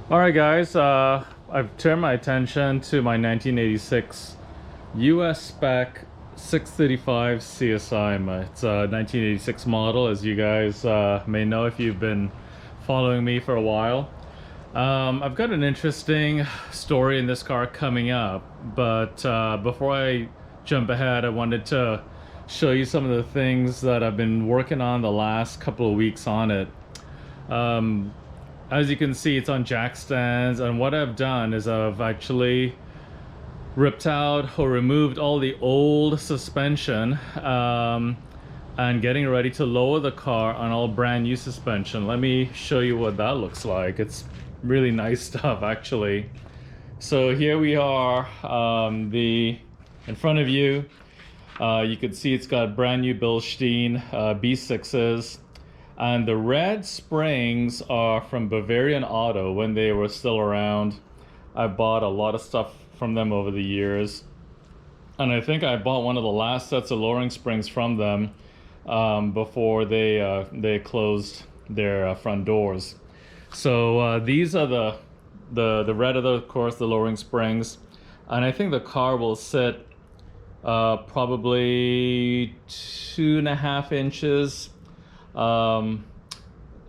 Alright guys, I've turned my attention to my 1986 US spec 635 CSI. It's a 1986 model, as you guys may know if you've been following me for a while. I've got an interesting story in this car coming up, but before I jump ahead, I wanted to show you some of the things that I've been working on the last couple of weeks on it. As you can see, it's on jack stands, and what I've done is I've actually ripped out or removed all the old suspension and getting ready to lower the car on all brand new suspension. Let me show you what that looks like. It's really nice stuff, actually. So here we are, in front of you. You can see it's got brand new Bilstein B6s. And the red springs are from Bavarian Auto when they were still around. I bought a lot of stuff from them over the years. And I think I bought one of the last sets of lowering springs from them before they closed their front doors. So these are the red are, of course, the lowering springs. And I think the car will sit probably 2.5 inches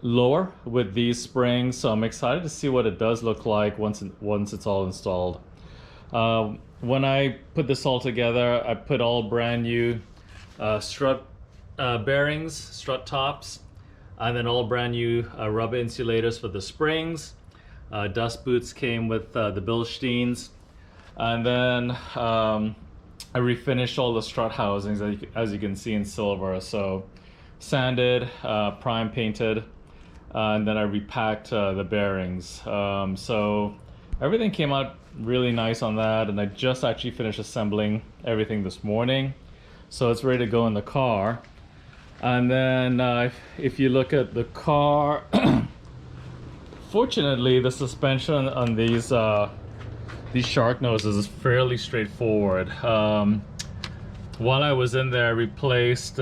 lower with these springs, so I'm excited to see what it does look like once it's all installed. When I put this all together, I put all brand new strut bearings, strut tops, and then all brand new rubber insulators for the springs. Dust boots came with the Bilsteins, and then I refinished all the strut housings, as you can see, in silver. So sanded, prime painted, and then I repacked the bearings. So everything came out really nice on that, and I just actually finished assembling everything this morning. So it's ready to go in the car. And then if you look at the car, fortunately the suspension on these shark noses is fairly straightforward. While I was in there, I replaced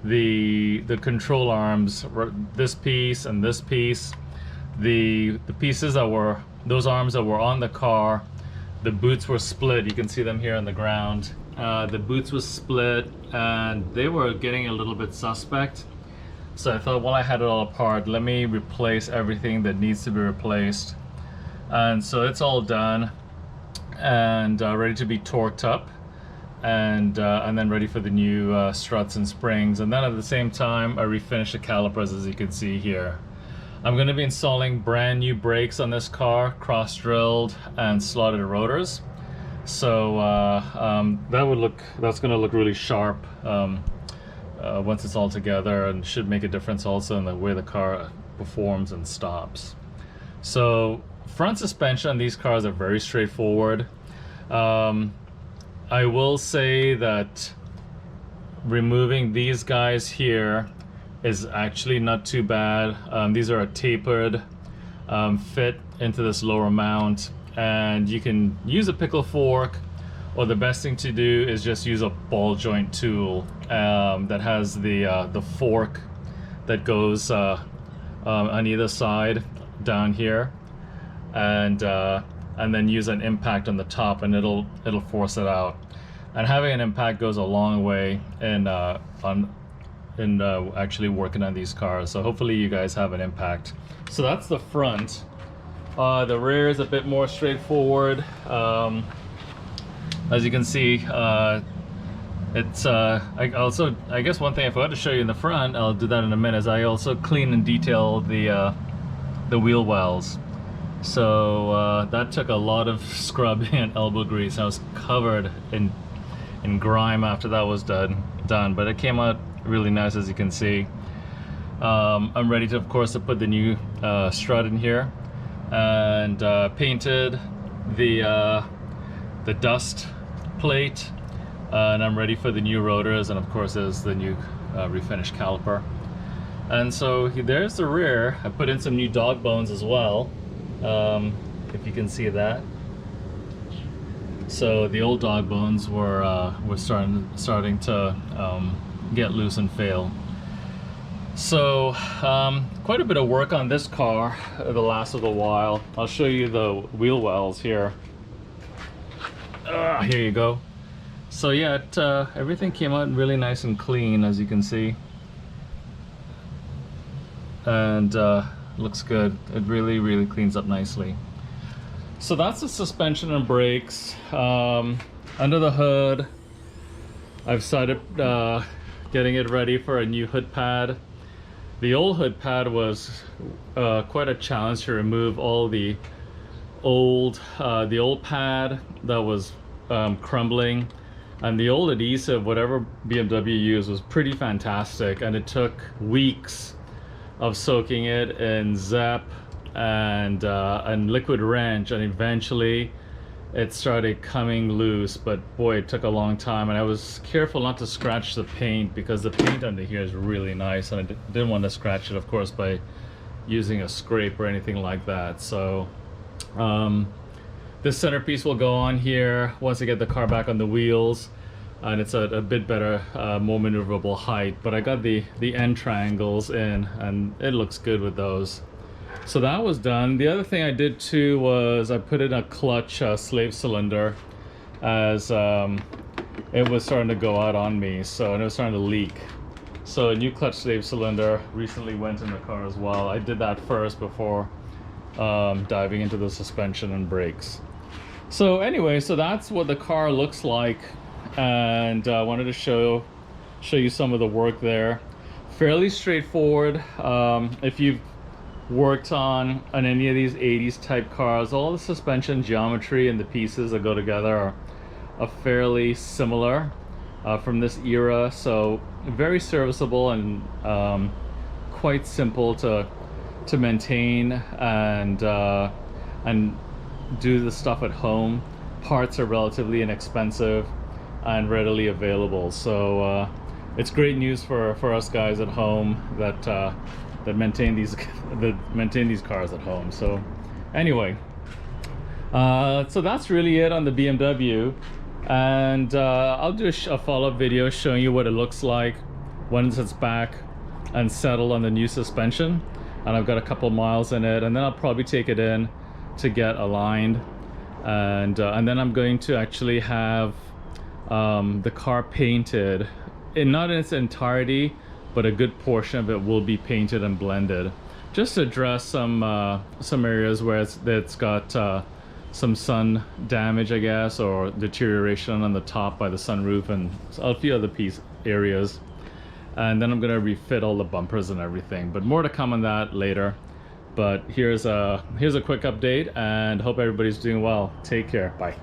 the control arms, this piece and this piece. The pieces that were, those arms that were on the car, the boots were split. You can see them here on the ground. The boots was split and they were getting a little bit suspect. So I thought, while I had it all apart, let me replace everything that needs to be replaced. And so it's all done and ready to be torqued up. And then ready for the new struts and springs. And then at the same time, I refinished the calipers, as you can see here. I'm going to be installing brand new brakes on this car, cross-drilled and slotted rotors. So that's going to look really sharp once it's all together, and should make a difference also in the way the car performs and stops. So front suspension on these cars are very straightforward. I will say that removing these guys here is actually not too bad. These are a tapered fit into this lower mount, and you can use a pickle fork, or the best thing to do is just use a ball joint tool that has the fork that goes on either side down here, and then use an impact on the top, and it'll force it out. And having an impact goes a long way in actually working on these cars. So hopefully you guys have an impact. So that's the front. The rear is a bit more straightforward. As you can see, it's I guess one thing I forgot to show you in the front, I'll do that in a minute, is I also clean and detail the wheel wells. So that took a lot of scrubbing and elbow grease. I was covered in grime after that was done, but it came out really nice, as you can see. I'm ready to, of course, to put the new strut in here, and painted the dust plate, and I'm ready for the new rotors, and of course there's the new refinished caliper. And so there's the rear. I put in some new dog bones as well, if you can see that. So the old dog bones were starting to get loose and fail. So quite a bit of work on this car the last little while. I'll show you the wheel wells here. Here you go. So yeah, everything came out really nice and clean, as you can see, and looks good. It really cleans up nicely. So that's the suspension and brakes. Under the hood, I've started getting it ready for a new hood pad. The old hood pad was quite a challenge to remove all the old pad that was crumbling, and the old adhesive, whatever BMW used, was pretty fantastic, and it took weeks of soaking it in Zep and liquid wrench, and eventually it started coming loose. But boy, it took a long time, and I was careful not to scratch the paint because the paint under here is really nice, and I didn't want to scratch it, of course, by using a scrape or anything like that. So this centerpiece will go on here once I get the car back on the wheels, and it's a bit better, more maneuverable height. But I got the end triangles in, and it looks good with those. So that was done. The other thing I did too was I put in a clutch slave cylinder, as it was starting to go out on me, and it was starting to leak. So a new clutch slave cylinder recently went in the car as well. I did that first before diving into the suspension and brakes. So anyway, so that's what the car looks like, and I wanted to show you some of the work there. Fairly straightforward. If you've worked on any of these 80s type cars, all the suspension geometry and the pieces that go together are fairly similar from this era, so very serviceable and quite simple to maintain and do the stuff at home. Parts are relatively inexpensive and readily available, so it's great news for us guys at home that maintain these cars at home. So anyway, so that's really it on the BMW, and I'll do a follow-up video showing you what it looks like once it's back and settled on the new suspension, and I've got a couple miles in it, and then I'll probably take it in to get aligned, and then I'm going to actually have the car painted, not in its entirety, but a good portion of it will be painted and blended, just to address some areas where it's got some sun damage, I guess, or deterioration on the top by the sunroof, and a few other areas. And then I'm gonna refit all the bumpers and everything, but more to come on that later. But here's a quick update, and hope everybody's doing well. Take care. Bye.